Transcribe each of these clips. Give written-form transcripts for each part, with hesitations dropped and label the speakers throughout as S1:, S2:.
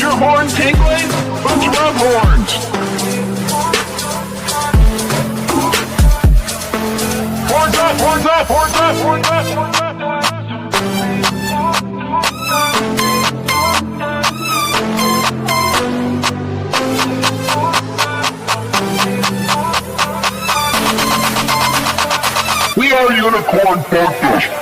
S1: your horn tingling? Let's rub horns. Horns up, horns up, horns up, horns up, horns up. We are Unicorn Podcast.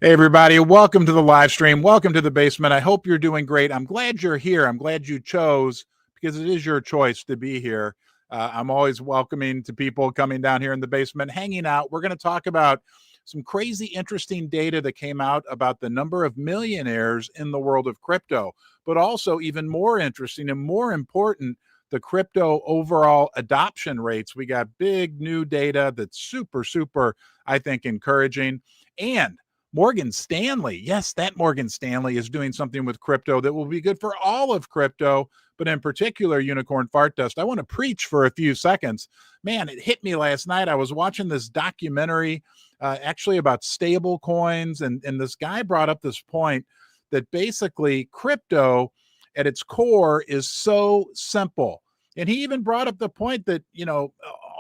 S2: Hey, everybody. Welcome to the live stream. Welcome to the basement. I hope you're doing great. I'm glad you're here. I'm glad you chose, because it is your choice to be here. I'm always welcoming to people coming down here in the basement, hanging out. We're going to talk about some crazy, interesting data that came out about the number of millionaires in the world of crypto, but also even more interesting and more important, the crypto overall adoption rates. We got big new data that's super, I think, encouraging. And Morgan Stanley, yes, that Morgan Stanley is doing something with crypto that will be good for all of crypto, but in particular, Unicorn Fart Dust. I want to preach for a few seconds. Man, it hit me last night. I was watching this documentary actually about stable coins, and this guy brought up this point that basically crypto at its core is so simple. And he even brought up the point that, you know,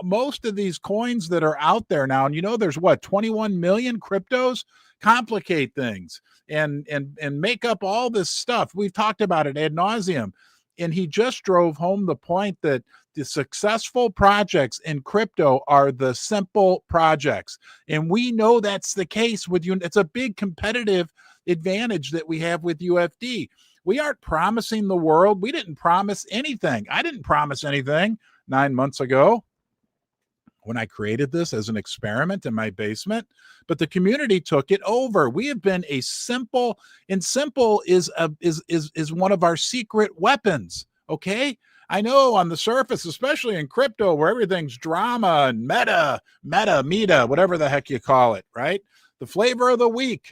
S2: most of these coins that are out there now, and you know, there's what, 21 million cryptos, complicate things and make up all this stuff. We've talked about it ad nauseum. And he just drove home the point that the successful projects in crypto are the simple projects. And we know that's the case with you. It's a big competitive advantage that we have with UFD. We aren't promising the world. We didn't promise anything. I didn't promise anything 9 months ago when I created this as an experiment in my basement, but the community took it over. We have been a simple, and simple is one of our secret weapons. Okay. I know on the surface, especially in crypto, where everything's drama and meta, whatever the heck you call it, right? The flavor of the week.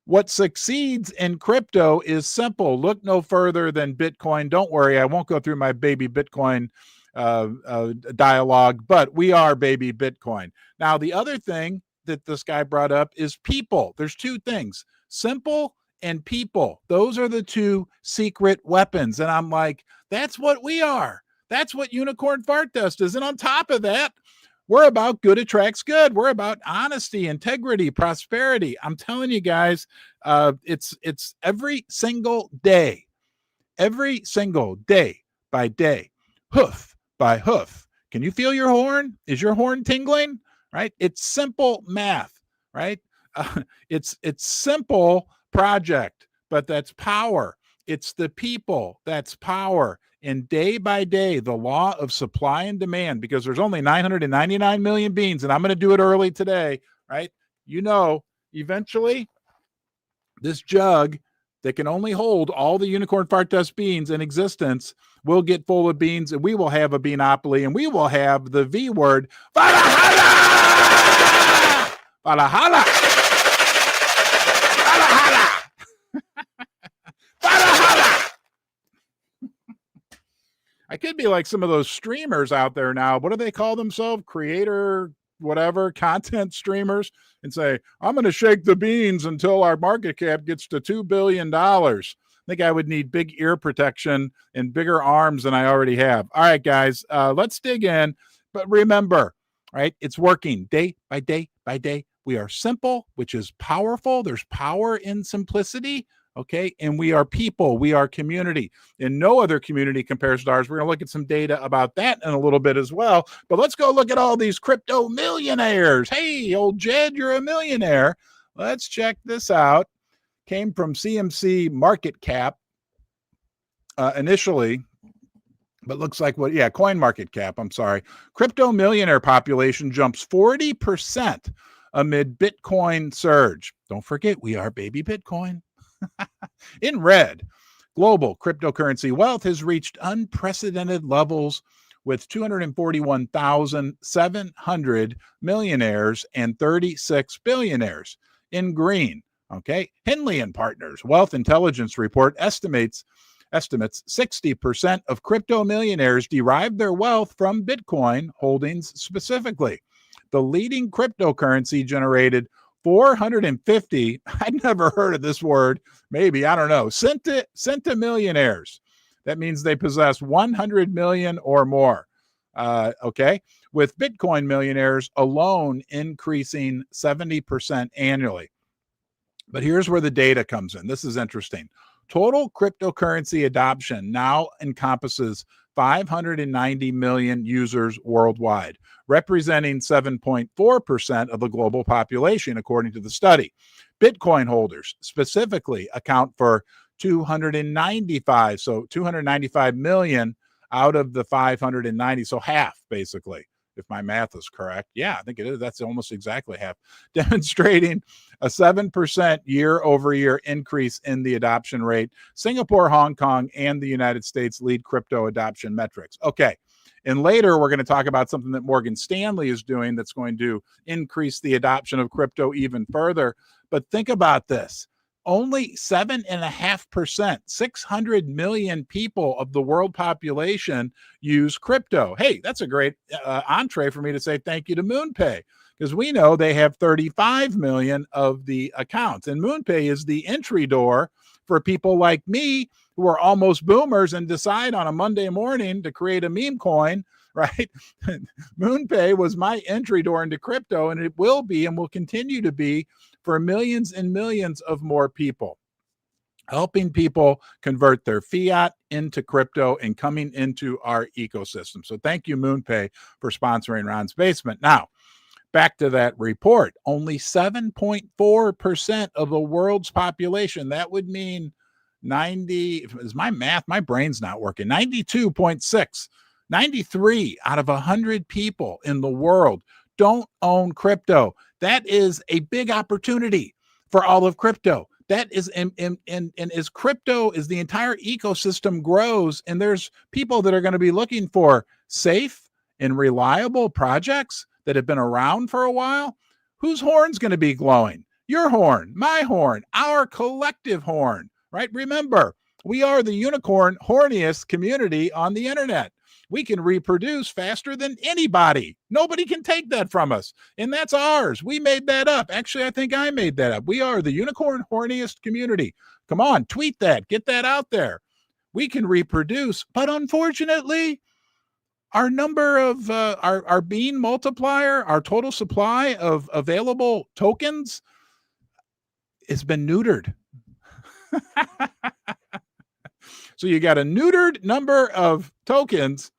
S2: What succeeds in crypto is simple. Look no further than Bitcoin. Don't worry, I won't go through my baby Bitcoin dialogue, but we are baby Bitcoin. Now, the other thing that this guy brought up is people. There's two things, simple and people. Those are the two secret weapons. And I'm like, that's what we are. That's what Unicorn Fart Dust is. And on top of that, we're about good attracts good. We're about honesty, integrity, prosperity. I'm telling you guys, it's every single day by day, hoof by hoof. Can you feel your horn? Is your horn tingling? Right? It's simple math, right? It's simple project, but that's power. It's the people, that's power. And day by day, the law of supply and demand, because there's only 999 million beans, and I'm going to do it early today, right? You know, eventually this jug that can only hold all the Unicorn Fart Dust beans in existence will get full of beans, and we will have a beanopoly, and we will have the V word, Valhalla! Valhalla! Valhalla! Valhalla! I could be like some of those streamers out there now. What do they call themselves? Creator, whatever, content streamers, and say, I'm going to shake the beans until our market cap gets to $2 billion. I think I would need big ear protection and bigger arms than I already have. All right, guys, let's dig in. But remember, right, it's working day by day by day. We are simple, which is powerful. There's power in simplicity. Okay. And we are people, we are community, and no other community compares to ours. We're going to look at some data about that in a little bit as well. But let's go look at all these crypto millionaires. Hey, old Jed, you're a millionaire. Let's check this out. Came from CMC market cap initially, but looks like coin market cap. I'm sorry. Crypto millionaire population jumps 40% amid Bitcoin surge. Don't forget, we are baby Bitcoin. In red, global cryptocurrency wealth has reached unprecedented levels with 241,700 millionaires and 36 billionaires. In green, okay, Henley and Partners Wealth Intelligence Report estimates estimates 60% of crypto millionaires derive their wealth from Bitcoin holdings specifically. The leading cryptocurrency generated 450, I'd never heard of this word, maybe, I don't know, centimillionaires. That means they possess 100 million or more. Okay, with Bitcoin millionaires alone increasing 70% annually. But here's where the data comes in. This is interesting. Total cryptocurrency adoption now encompasses 590 million users worldwide, representing 7.4% of the global population, according to the study. Bitcoin holders specifically account for 295 million out of the 590, so half basically, if my math is correct. Yeah, I think it is. That's almost exactly half, demonstrating a 7% year-over-year increase in the adoption rate. Singapore, Hong Kong, and the United States lead crypto adoption metrics. Okay, and later we're going to talk about something that Morgan Stanley is doing that's going to increase the adoption of crypto even further. But think about this. Only 7.5%, 600 million people of the world population use crypto. Hey, that's a great entree for me to say thank you to MoonPay, because we know they have 35 million of the accounts. And MoonPay is the entry door for people like me who are almost boomers and decide on a Monday morning to create a meme coin, right? MoonPay was my entry door into crypto, and it will be and will continue to be for millions and millions of more people, helping people convert their fiat into crypto and coming into our ecosystem. So thank you, MoonPay, for sponsoring Ron's Basement. Now, back to that report. Only 7.4% of the world's population, that would mean 90, is my math, my brain's not working, 92.6, 93 out of 100 people in the world don't own crypto. That is a big opportunity for all of crypto. That is, and as crypto, as the entire ecosystem grows, and there's people that are going to be looking for safe and reliable projects that have been around for a while, whose horn's going to be glowing? Your horn, my horn, our collective horn, right? Remember, we are the unicorn horniest community on the internet. We can reproduce faster than anybody. Nobody can take that from us. And that's ours. We made that up. Actually, I think I made that up. We are the unicorn horniest community. Come on, tweet that. Get that out there. We can reproduce. But unfortunately, our number of our bean multiplier, our total supply of available tokens has been neutered. So you got a neutered number of tokens,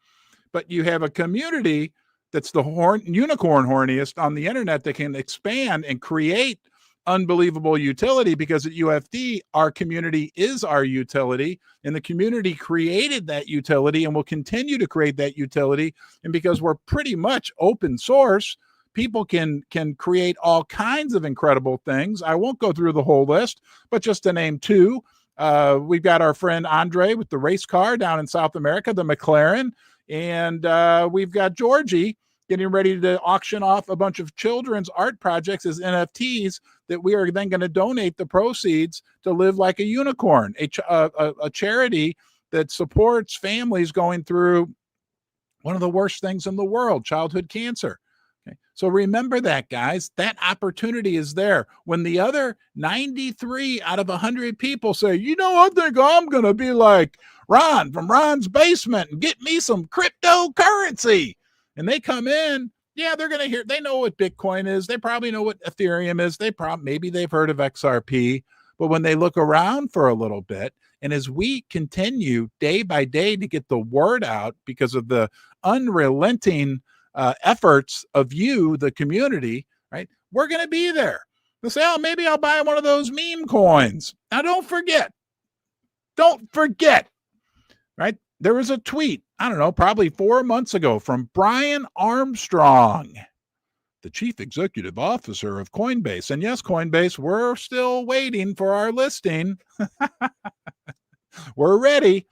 S2: but you have a community that's the unicorn horniest on the internet that can expand and create unbelievable utility, because at UFD, our community is our utility, and the community created that utility and will continue to create that utility. And because we're pretty much open source, people can create all kinds of incredible things. I won't go through the whole list, but just to name two, we've got our friend Andre with the race car down in South America, the McLaren, and we've got Georgie getting ready to auction off a bunch of children's art projects as NFTs that we are then going to donate the proceeds to Live Like a Unicorn, a charity that supports families going through one of the worst things in the world, childhood cancer. Okay. So remember that, guys. That opportunity is there. When the other 93 out of 100 people say, you know, I think I'm going to be like Ron from Ron's Basement and get me some cryptocurrency. And they come in, yeah, they're going to hear, they know what Bitcoin is. They probably know what Ethereum is. Maybe they've heard of XRP. But when they look around for a little bit, and as we continue day by day to get the word out because of the unrelenting efforts of you, the community, right? We're going to be there. They'll say, oh, maybe I'll buy one of those meme coins. Now, don't forget, right? There was a tweet, I don't know, probably 4 months ago from Brian Armstrong, the chief executive officer of Coinbase. And yes, Coinbase, we're still waiting for our listing. We're ready.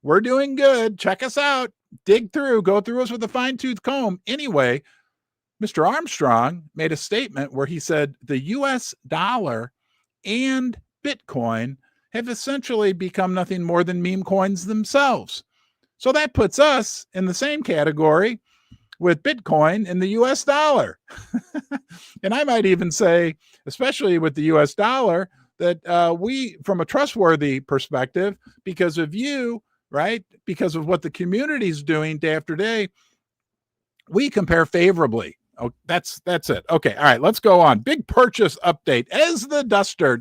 S2: We're doing good. Check us out. Dig through, go through us with a fine-tooth comb. Anyway, Mr. Armstrong made a statement where he said the US dollar and Bitcoin have essentially become nothing more than meme coins themselves. So that puts us in the same category with Bitcoin and the US dollar. And I might even say, especially with the US dollar, that we, from a trustworthy perspective, because of you, right, because of what the community is doing day after day, we compare favorably. Oh, that's it. Okay, all right, let's go on. Big purchase update. Ez the Duster.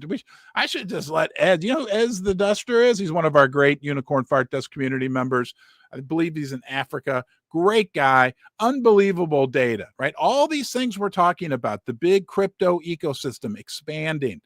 S2: I should just let Ed. You know who Ez the Duster is? He's one of our great Unicorn Fart Dust community members. I believe he's in Africa. Great guy. Unbelievable data, right? All these things we're talking about, the big crypto ecosystem expanding,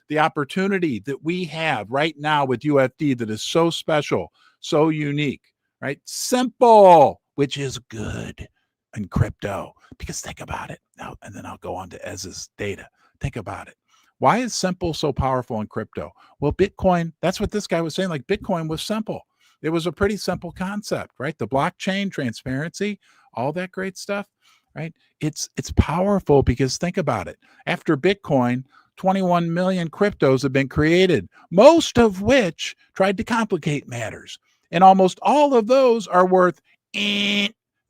S2: the opportunity that we have right now with UFD that is so special, so unique, right? Simple, which is good in crypto, because think about it now, and then I'll go on to Ez's data. Think about it. Why is simple so powerful in crypto? Well, Bitcoin, that's what this guy was saying. Like, Bitcoin was simple. It was a pretty simple concept, right? The blockchain, transparency, all that great stuff, right? It's powerful because think about it. After Bitcoin, 21 million cryptos have been created, most of which tried to complicate matters. And almost all of those are worth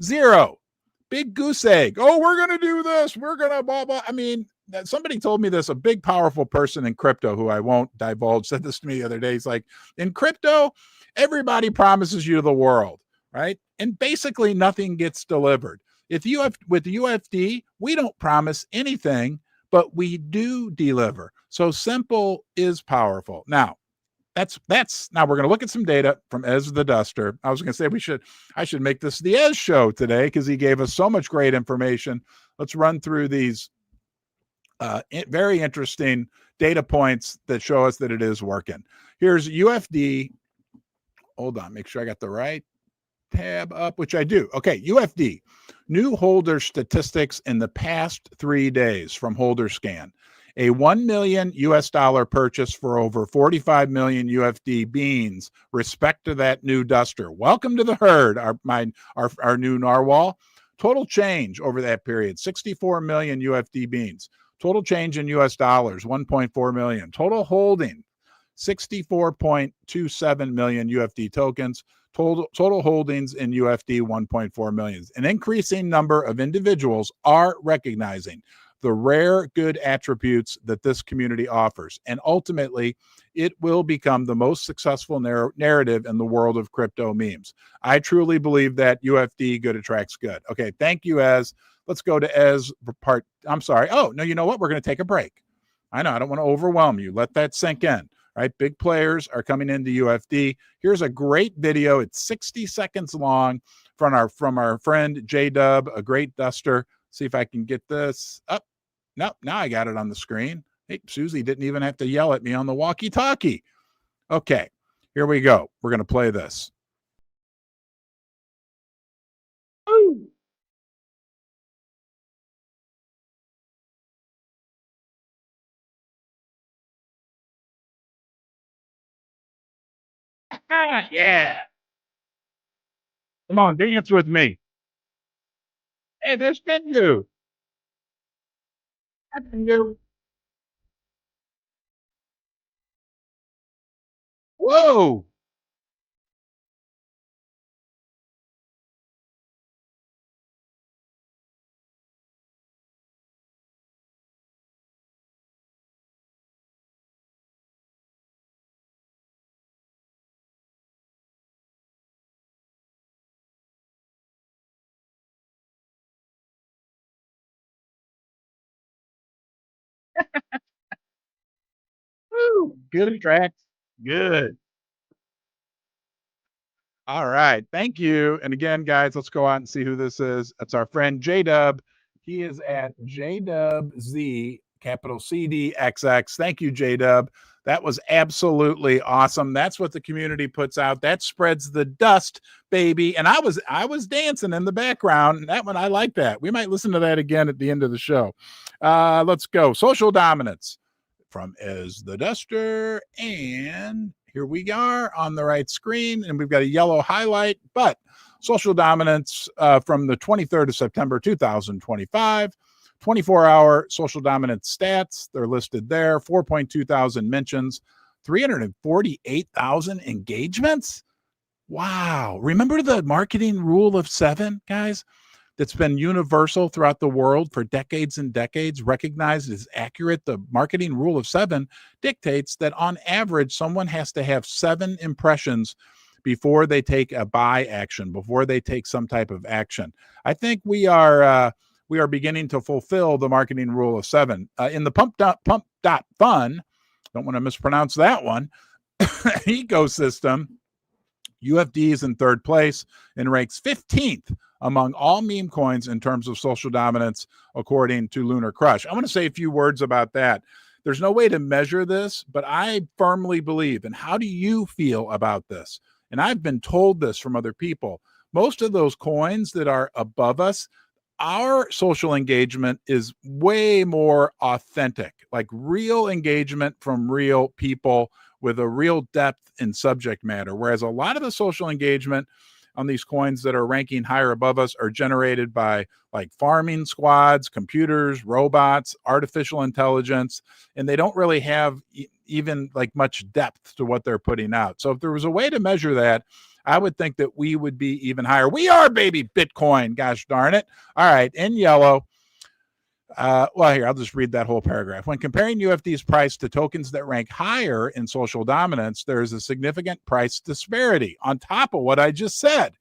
S2: zero. Big goose egg. Oh, we're going to do this. We're going to blah, blah. I mean, somebody told me this, a big, powerful person in crypto who I won't divulge said this to me the other day. He's like, in crypto, everybody promises you the world, right? And basically nothing gets delivered. With the UFD, we don't promise anything, but we do deliver. So simple is powerful. Now, now we're going to look at some data from Ez the Duster. I was going to say I should make this the Ez show today because he gave us so much great information. Let's run through these very interesting data points that show us that it is working. Here's UFD. Hold on, make sure I got the right tab up, which I do. Okay, UFD, new holder statistics in the past 3 days from HolderScan. A $1 million purchase for over 45 million UFD beans. Respect to that new duster. Welcome to the herd, our new narwhal. Total change over that period, 64 million UFD beans. Total change in US dollars, 1.4 million. Total holding, 64.27 million UFD tokens. Total holdings in UFD, 1.4 million. An increasing number of individuals are recognizing the rare good attributes that this community offers. And ultimately, it will become the most successful narrative in the world of crypto memes. I truly believe that UFD good attracts good. Okay, thank you, Ez. Let's go to Ez part. I'm sorry. Oh, no, you know what? We're going to take a break. I know, I don't want to overwhelm you. Let that sink in. Right? Big players are coming into UFD. Here's a great video. It's 60 seconds long from our friend J-Dub, a great duster. See if I can get this up. Nope, now I got it on the screen. Hey, Susie didn't even have to yell at me on the walkie-talkie. Okay, here we go. We're going to play this. Ooh. Yeah. Come on, dance with me. Hey, there's Benju. Benju. Whoa. Woo. Good tracks. Good. All right. Thank you. And again, guys, let's go out and see who this is. It's our friend J-Dub. He is at JWZ, capital CDXX. Thank you, J-Dub. That was absolutely awesome. That's what the community puts out. That spreads the dust, baby. And I was dancing in the background. That one, I like that. We might listen to that again at the end of the show. Let's go. Social dominance from Ez the Duster. And here we are on the right screen, and we've got a yellow highlight, but social dominance from the 23rd of September, 2025, 24-hour social dominance stats. They're listed there, 4.2 thousand mentions, 348,000 engagements. Wow. Remember the marketing rule of 7, guys? That's been universal throughout the world for decades and decades, recognized as accurate. The marketing rule of 7 dictates that on average, someone has to have 7 impressions before they take a buy action, before they take some type of action. I think we are beginning to fulfill the marketing rule of 7. In the pump.fun, don't want to mispronounce that one, ecosystem, UFD is in 3rd place and ranks 15th among all meme coins in terms of social dominance, according to Lunar Crush. I want to say a few words about that. There's no way to measure this, but I firmly believe, and how do you feel about this? And I've been told this from other people. Most of those coins that are above us, our social engagement is way more authentic, like real engagement from real people with a real depth in subject matter. Whereas a lot of the social engagement on these coins that are ranking higher above us are generated by like farming squads, computers, robots, artificial intelligence, and they don't really have even like much depth to what they're putting out. So if there was a way to measure that, I would think that we would be even higher. We are, baby, Bitcoin. Gosh darn it. All right, in yellow. Well, here, I'll just read that whole paragraph. When comparing UFD's price to tokens that rank higher in social dominance, there is a significant price disparity on top of what I just said,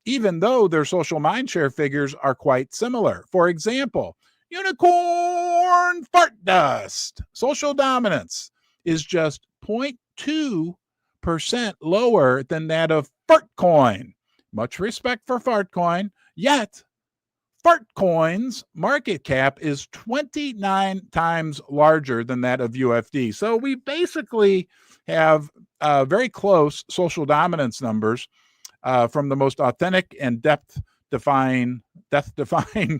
S2: even though their social mindshare figures are quite similar. For example, unicorn fart dust. Social dominance is just 0.2% lower than that of Fartcoin. Much respect for Fartcoin, yet Fartcoin's market cap is 29 times larger than that of UFD. So we basically have very close social dominance numbers from the most authentic and death-defying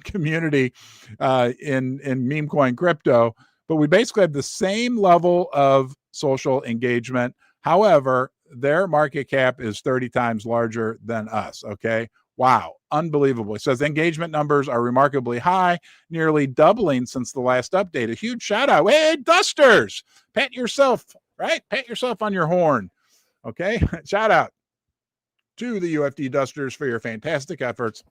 S2: community in meme coin crypto. But we basically have the same level of social engagement. However, their market cap is 30 times larger than us. Okay. Wow, unbelievable. It says engagement numbers are remarkably high, nearly doubling since the last update. A huge shout out. Hey, Dusters, pat yourself, right? Pat yourself on your horn. Okay, shout out to the UFD Dusters for your fantastic efforts.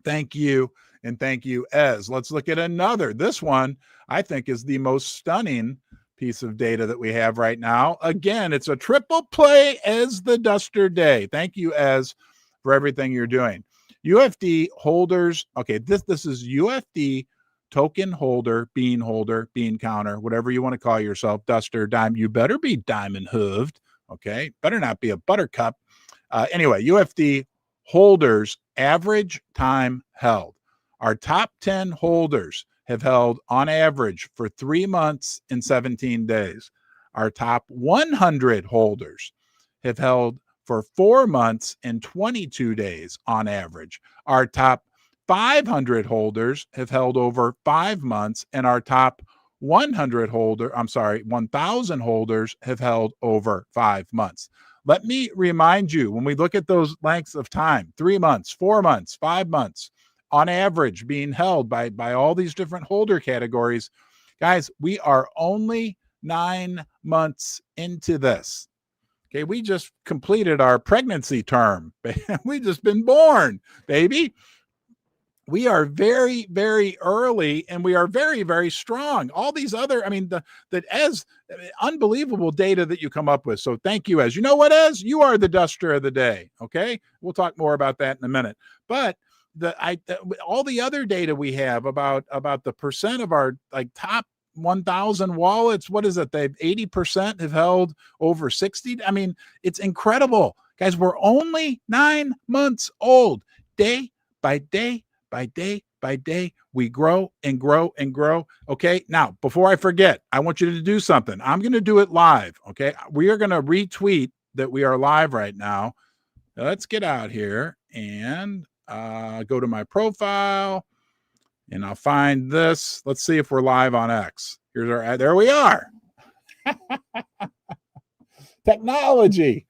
S2: Thank you, and thank you, Ez. Let's look at another. This one, I think, is the most stunning piece of data that we have right now. Again, it's a triple play as the Duster Day. Thank you, Ez, for everything you're doing. UFD holders. Okay, this is UFD token holder, bean counter, whatever you want to call yourself, Duster, dime. You better be diamond hooved. Okay, better not be a buttercup. Anyway, UFD holders average time held. Our top 10 holders have held on average for 3 months and 17 days. Our top 100 holders have held for 4 months and 22 days on average. Our top 500 holders have held over 5 months, and our top 1,000 holders have held over 5 months. Let me remind you, when we look at those lengths of time, 3 months, 4 months, 5 months, on average being held by all these different holder categories, guys, we are only 9 months into this. Okay, we just completed our pregnancy term. We just been born, baby. We are very, very early, and we are very, very strong. All these other, unbelievable data that you come up with. So thank you, Ez. You know what, Ez? You are the Duster of the day. Okay, we'll talk more about that in a minute. But all the other data we have about the percent of our top 1,000 wallets, what is it? They've 80% have held over 60. I mean, it's incredible, guys. We're only 9 months old. Day by day by day by day, we grow and grow and grow. Okay. Now, before I forget, I want you to do something. I'm going to do it live. Okay. We are going to retweet that we are live right now. Let's get out here and go to my profile. And I'll find this. Let's see if we're live on X. There we are. Technology.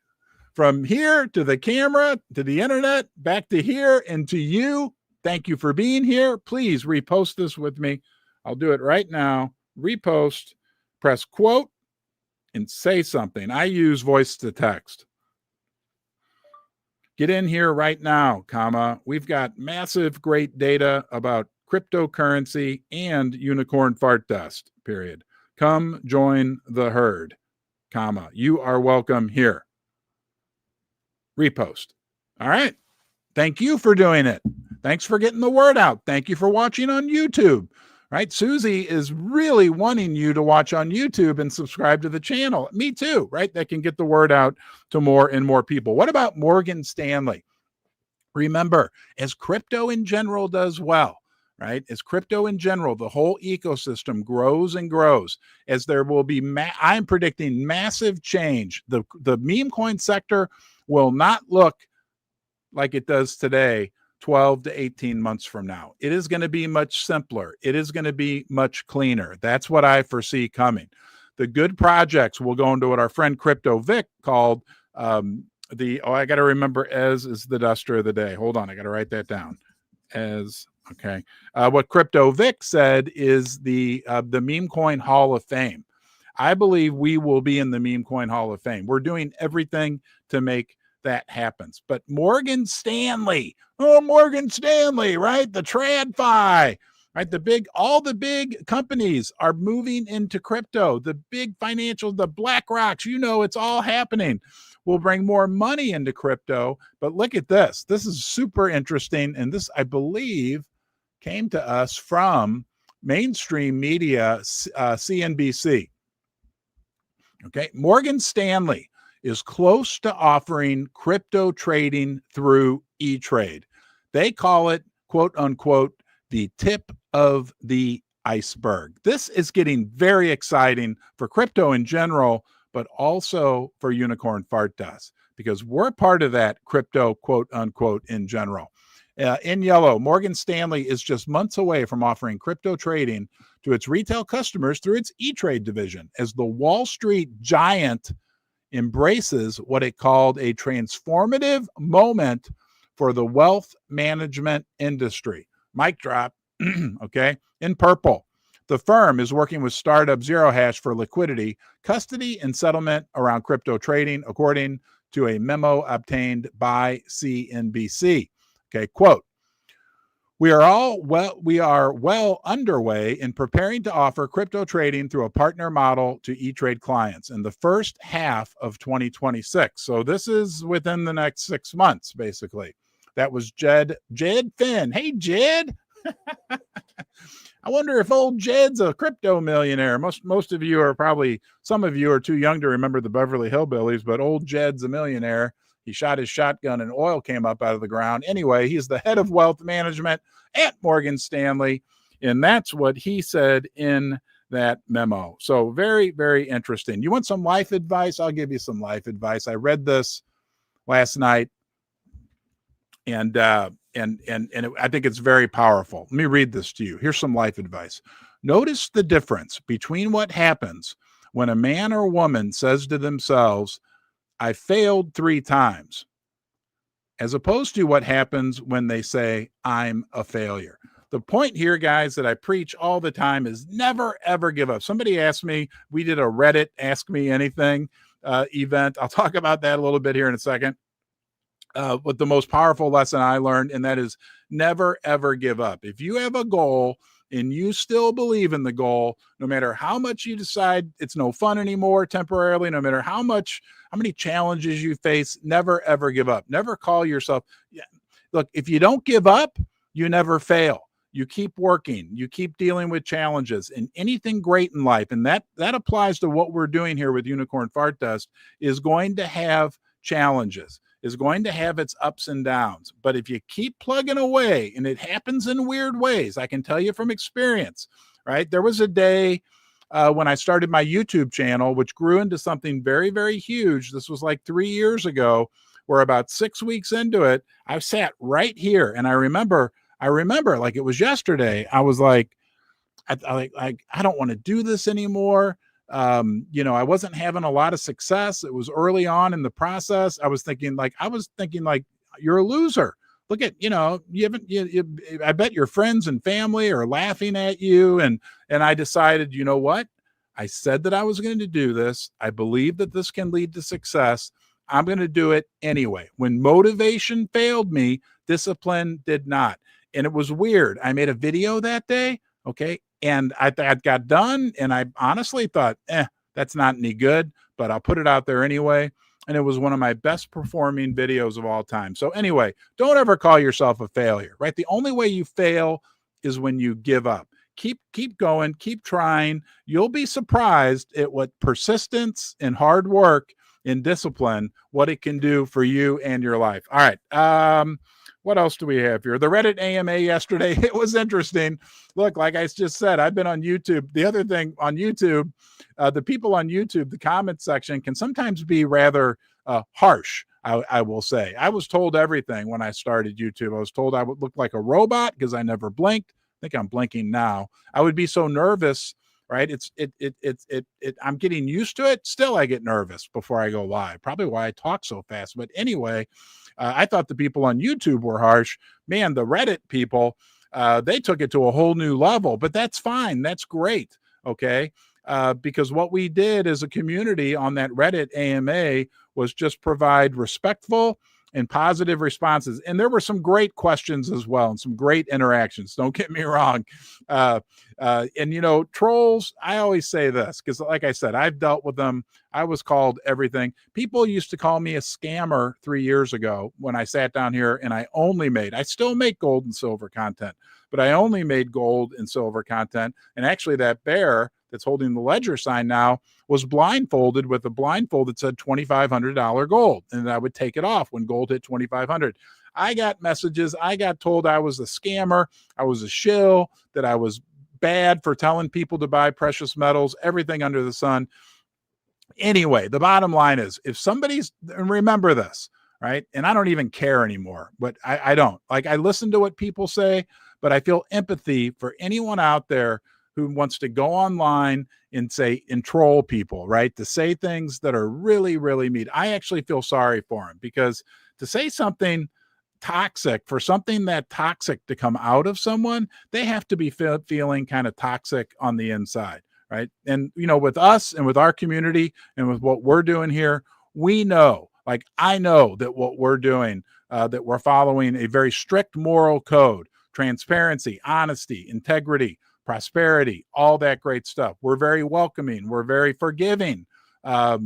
S2: From here to the camera, to the internet, back to here, and to you. Thank you for being here. Please repost this with me. I'll do it right now. Repost, press quote, and say something. I use voice to text. Get in here right now, comma. We've got massive great data about cryptocurrency and unicorn fart dust, period. Come join the herd, comma. You are welcome here. Repost. All right. Thank you for doing it. Thanks for getting the word out. Thank you for watching on YouTube. Right? Susie is really wanting you to watch on YouTube and subscribe to the channel. Me too, right? That can get the word out to more and more people. What about Morgan Stanley? Remember, as crypto in general does well, right? As crypto in general, the whole ecosystem grows and grows, as there will be, I'm predicting massive change. The meme coin sector will not look like it does today 12 to 18 months from now. It is going to be much simpler. It is going to be much cleaner. That's what I foresee coming. The good projects will go into what our friend Crypto Vic called I got to remember, Ez is the duster of the day. Hold on, I got to write that down. Ez, okay. What Crypto Vic said is the Meme Coin Hall of Fame. I believe we will be in the Meme Coin Hall of Fame. We're doing everything to make that happens. But Morgan Stanley, right? The TradFi, right? All the big companies are moving into crypto. The big financials, the BlackRocks, it's all happening. We'll bring more money into crypto. But look at this. This is super interesting. And this, I believe, came to us from mainstream media, CNBC. Okay. Morgan Stanley is close to offering crypto trading through E-Trade. They call it, quote unquote, the tip of the iceberg. This is getting very exciting for crypto in general, but also for unicorn fart dust, because we're part of that crypto, quote unquote, in general. In yellow, Morgan Stanley is just months away from offering crypto trading to its retail customers through its E-Trade division, as the Wall Street giant embraces what it called a transformative moment for the wealth management industry. Mic drop. Okay. In purple, the firm is working with startup Zero Hash for liquidity, custody, and settlement around crypto trading, according to a memo obtained by CNBC. Okay. Quote, we are well underway in preparing to offer crypto trading through a partner model to E-Trade clients in the first half of 2026. So this is within the next 6 months, basically. That was Jed Finn. Hey, Jed. I wonder if old Jed's a crypto millionaire. Most of you are some of you are too young to remember the Beverly Hillbillies, but old Jed's a millionaire. He shot his shotgun and oil came up out of the ground. Anyway, he's the head of wealth management at Morgan Stanley. And that's what he said in that memo. So very, very interesting. You want some life advice? I'll give you some life advice. I read this last night and I think it's very powerful. Let me read this to you. Here's some life advice. Notice the difference between what happens when a man or woman says to themselves, I failed 3 times, as opposed to what happens when they say, I'm a failure. The point here, guys, that I preach all the time is never, ever give up. Somebody asked me, we did a Reddit Ask Me Anything event. I'll talk about that a little bit here in a second. But the most powerful lesson I learned, and that is never, ever give up. If you have a goal and you still believe in the goal, no matter how much you decide it's no fun anymore temporarily, no matter how many challenges you face, never, ever give up. Never call yourself. Look, if you don't give up, you never fail. You keep working, you keep dealing with challenges, and anything great in life, and that applies to what we're doing here with Unicorn Fart Dust, is going to have challenges, is going to have its ups and downs. But if you keep plugging away, and it happens in weird ways, I can tell you from experience, right? There was a day when I started my YouTube channel, which grew into something very, very huge. This was like 3 years ago, where about 6 weeks into it, I sat right here. And I remember like it was yesterday, I was like, I don't want to do this anymore. I wasn't having a lot of success. It was early on in the process. I was thinking like, you're a loser. Look at, I bet your friends and family are laughing at you. And I decided, you know what? I said that I was going to do this. I believe that this can lead to success. I'm going to do it anyway. When motivation failed me, discipline did not. And it was weird. I made a video that day. Okay. And I got done and I honestly thought, that's not any good, but I'll put it out there anyway. And it was one of my best performing videos of all time. So anyway, don't ever call yourself a failure, right? The only way you fail is when you give up. Keep going, keep trying. You'll be surprised at what persistence and hard work and discipline, what it can do for you and your life. All right. What else do we have here? The Reddit AMA yesterday, it was interesting. Look, like I just said, I've been on YouTube. The other thing on YouTube, the people on YouTube, the comment section can sometimes be rather harsh. I will say. I was told everything when I started YouTube. I was told I would look like a robot because I never blinked. I think I'm blinking now. I would be so nervous, right? I'm getting used to it. Still, I get nervous before I go live. Probably why I talk so fast. But anyway, I thought the people on YouTube were harsh. Man, the Reddit people, they took it to a whole new level. But that's fine. That's great. Okay. Because what we did as a community on that Reddit AMA was just provide respectful and positive responses. And there were some great questions as well and some great interactions. Don't get me wrong. And, trolls, I always say this because, like I said, I've dealt with them. I was called everything. People used to call me a scammer 3 years ago when I sat down here and I still make gold and silver content, but I only made gold and silver content. And actually that bear that's holding the ledger sign now was blindfolded with a blindfold that said $2,500 gold. And I would take it off when gold hit 2,500. I got messages. I got told I was a scammer. I was a shill, that I was bad for telling people to buy precious metals, everything under the sun. Anyway, the bottom line is and remember this, right? And I don't even care anymore, but I don't. Like, I listen to what people say, but I feel empathy for anyone out there who wants to go online and troll people, right? To say things that are really, really mean. I actually feel sorry for them because to say something toxic, for something that toxic to come out of someone, they have to be feeling kind of toxic on the inside, right? And, with us and with our community and with what we're doing here, we know, like, I know that what we're doing, that we're following a very strict moral code, transparency, honesty, integrity, prosperity, all that great stuff. We're very welcoming. We're very forgiving. We're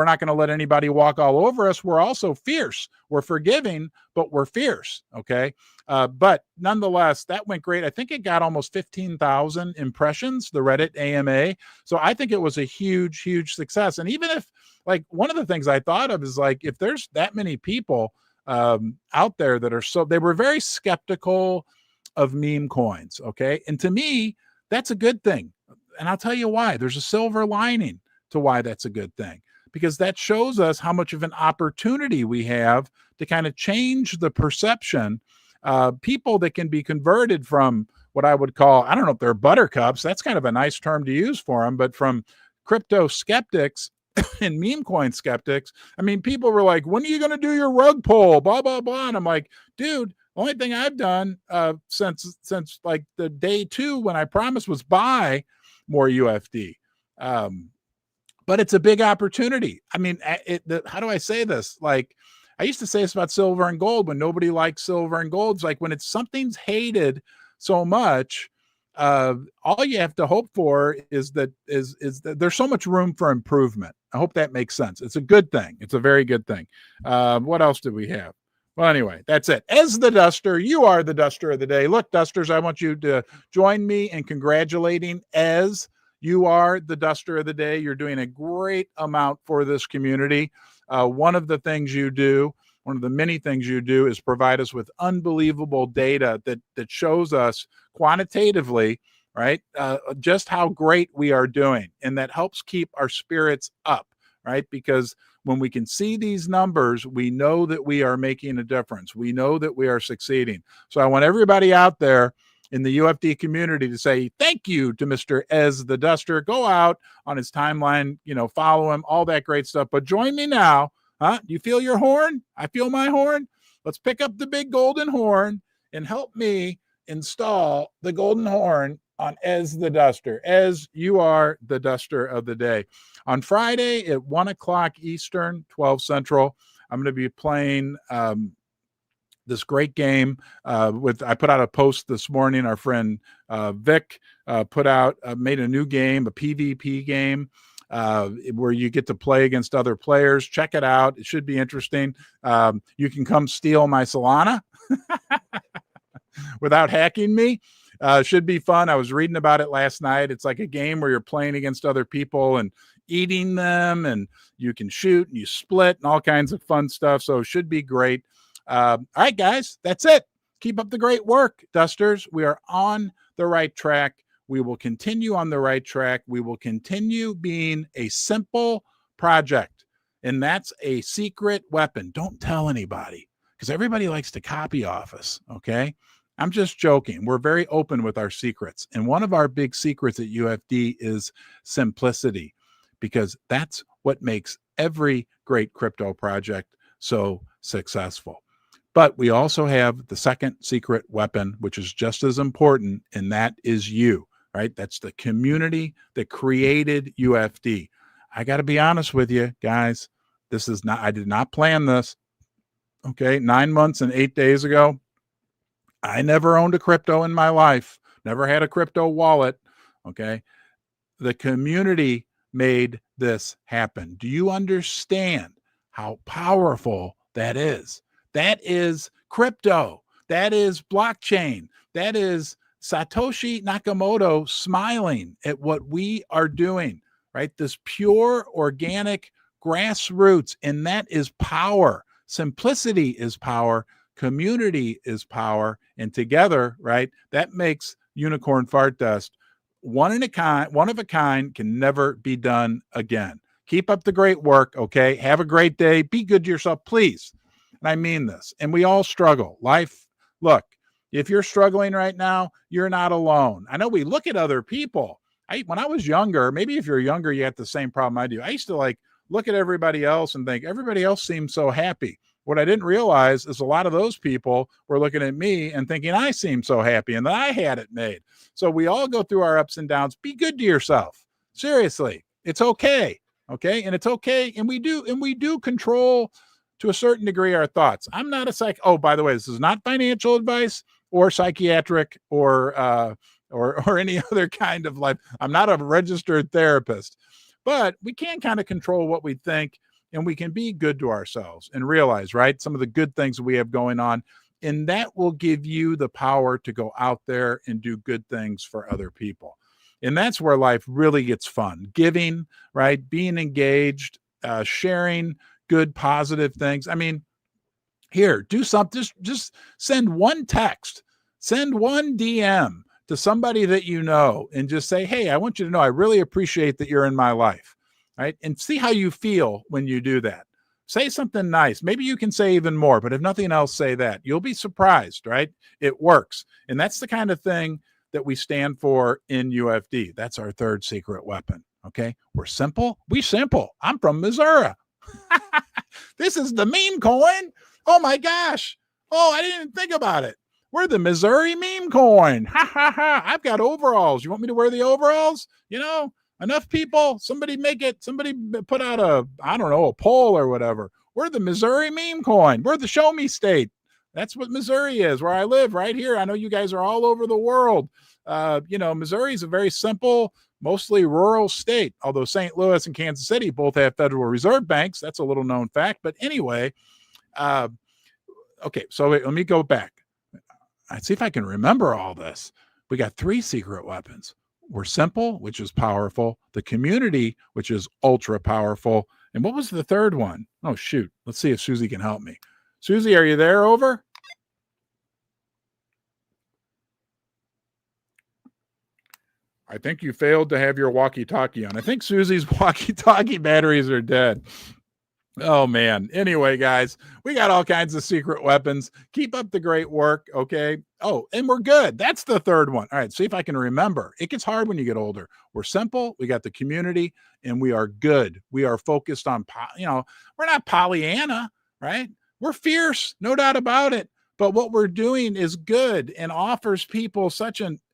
S2: not going to let anybody walk all over us. We're also fierce. We're forgiving, but we're fierce. Okay. But nonetheless, that went great. I think it got almost 15,000 impressions, the Reddit AMA. So I think it was a huge, huge success. And even if, like, one of the things I thought of is, like, if there's that many people out there that they were very skeptical of meme coins. Okay. And to me, that's a good thing. And I'll tell you why. There's a silver lining to why that's a good thing, because that shows us how much of an opportunity we have to kind of change the perception. People that can be converted from what I would call, I don't know if they're buttercups, that's kind of a nice term to use for them, but from crypto skeptics and meme coin skeptics. I mean, people were like, when are you going to do your rug pull? Blah, blah, blah. And I'm like, dude, the only thing I've done since like the day 2 when I promised was buy more UFD. But it's a big opportunity. I mean, how do I say this? Like, I used to say this about silver and gold when nobody likes silver and gold. It's like when something's hated so much, all you have to hope for is that there's so much room for improvement. I hope that makes sense. It's a good thing. It's a very good thing. What else do we have? Well, anyway, that's it. As the Duster, you are the Duster of the day. Look, Dusters, I want you to join me in congratulating Ez. You are the Duster of the day. You're doing a great amount for this community. One of the many things you do is provide us with unbelievable data that shows us quantitatively, right, just how great we are doing. And that helps keep our spirits up, right? Because when we can see these numbers, we know that we are making a difference. We know that we are succeeding. So I want everybody out there in the UFD community to say thank you to Mr. Ez the Duster. Go out on his timeline, follow him, all that great stuff. But join me now. Huh? You feel your horn? I feel my horn. Let's pick up the big golden horn and help me install the golden horn on Ez the Duster. Ez, you are the duster of the day. On Friday at 1 o'clock Eastern, 12 Central, I'm going to be playing this great game I put out a post this morning. Our friend Vic made a new game, a PvP game, where you get to play against other players. Check it out. It should be interesting. You can come steal my Solana without hacking me. Should be fun. I was reading about it last night. It's like a game where you're playing against other people and eating them, and you can shoot and you split and all kinds of fun stuff. So it should be great. All right, guys, that's it. Keep up the great work, Dusters. We are on the right track. We will continue on the right track. We will continue being a simple project, and that's a secret weapon. Don't tell anybody, because everybody likes to copy off us, okay? I'm just joking. We're very open with our secrets, and one of our big secrets at UFD is simplicity, because that's what makes every great crypto project so successful. But we also have the second secret weapon, which is just as important, and that is you, right? That's the community that created UFD. I got to be honest with you, guys. I did not plan this. Okay, 9 months and 8 days ago, I never owned a crypto in my life, never had a crypto wallet. Okay, the community made this happen. Do you understand how powerful that is? That is crypto. That is blockchain. That is Satoshi Nakamoto smiling at what we are doing, right? This pure, organic grassroots, and that is power. Simplicity is power. Community is power. And together, right, that makes Unicorn Fart Dust one of a kind, can never be done again. Keep up the great work, okay? Have a great day. Be good to yourself, please. And I mean this. And we all struggle. Life, look, if you're struggling right now, you're not alone. I know we look at other people. When I was younger, maybe if you're younger, you have the same problem I do. I used to look at everybody else and think everybody else seems so happy. What I didn't realize is a lot of those people were looking at me and thinking I seemed so happy and that I had it made. So we all go through our ups and downs. Be good to yourself. Seriously, it's okay. Okay. And it's okay. And we do control to a certain degree our thoughts. I'm not a psych. Oh, by the way, this is not financial advice or psychiatric or any other kind of life. I'm not a registered therapist, but we can kind of control what we think, and we can be good to ourselves and realize, right, some of the good things that we have going on. And that will give you the power to go out there and do good things for other people. And that's where life really gets fun. Giving, right? Being engaged, sharing good, positive things. I mean, here, do something. Just send one text, send one DM to somebody that you know, and just say, hey, I want you to know I really appreciate that you're in my life, right? And see how you feel when you do that. Say something nice. Maybe you can say even more, but if nothing else, say that. You'll be surprised, right? It works. And that's the kind of thing that we stand for in UFD. That's our third secret weapon, okay? We're simple. We simple. I'm from Missouri. This is the meme coin. Oh my gosh. Oh, I didn't even think about it. We're the Missouri meme coin. Ha ha ha. I've got overalls. You want me to wear the overalls? You know, enough people. Somebody put out a poll or whatever. We're the Missouri meme coin. We're the show me state. That's what Missouri is, where I live right here. I know you guys are all over the world. Missouri is a very simple, mostly rural state, although St. Louis and Kansas City both have Federal Reserve banks. That's a little known fact. But anyway, okay, so let me go back. Let's see if I can remember all this. We got 3 secret weapons. We're simple, which is powerful. The community, which is ultra powerful. And what was the third one? Oh, shoot. Let's see if Susie can help me. Susie, are you there? Over? I think you failed to have your walkie-talkie on. I think Susie's walkie-talkie batteries are dead. Oh, man. Anyway, guys, we got all kinds of secret weapons. Keep up the great work, okay? Oh, and we're good. That's the third one. All right, see if I can remember. It gets hard when you get older. We're simple. We got the community, and we are good. We are focused on, we're not Pollyanna, right? We're fierce, no doubt about it. But what we're doing is good and offers people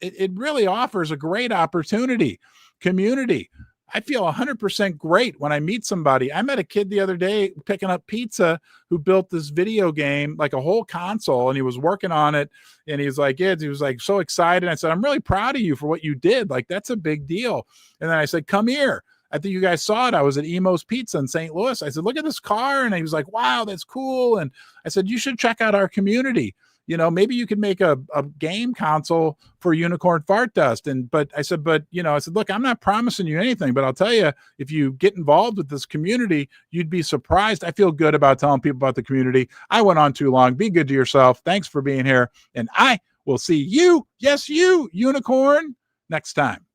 S2: it really offers a great opportunity, community. I feel 100% great when I meet somebody. I met a kid the other day picking up pizza who built this video game, like a whole console, and he was working on it. And he was like, yeah, he was like so excited. I said, I'm really proud of you for what you did. Like, that's a big deal. And then I said, come here. I think you guys saw it. I was at Emo's Pizza in St. Louis. I said, look at this car. And he was like, wow, that's cool. And I said, you should check out our community. You know, maybe you could make a game console for Unicorn Fart Dust. But I said, look, I'm not promising you anything, but I'll tell you, if you get involved with this community, you'd be surprised. I feel good about telling people about the community. I went on too long. Be good to yourself. Thanks for being here. And I will see you, yes, you, Unicorn, next time.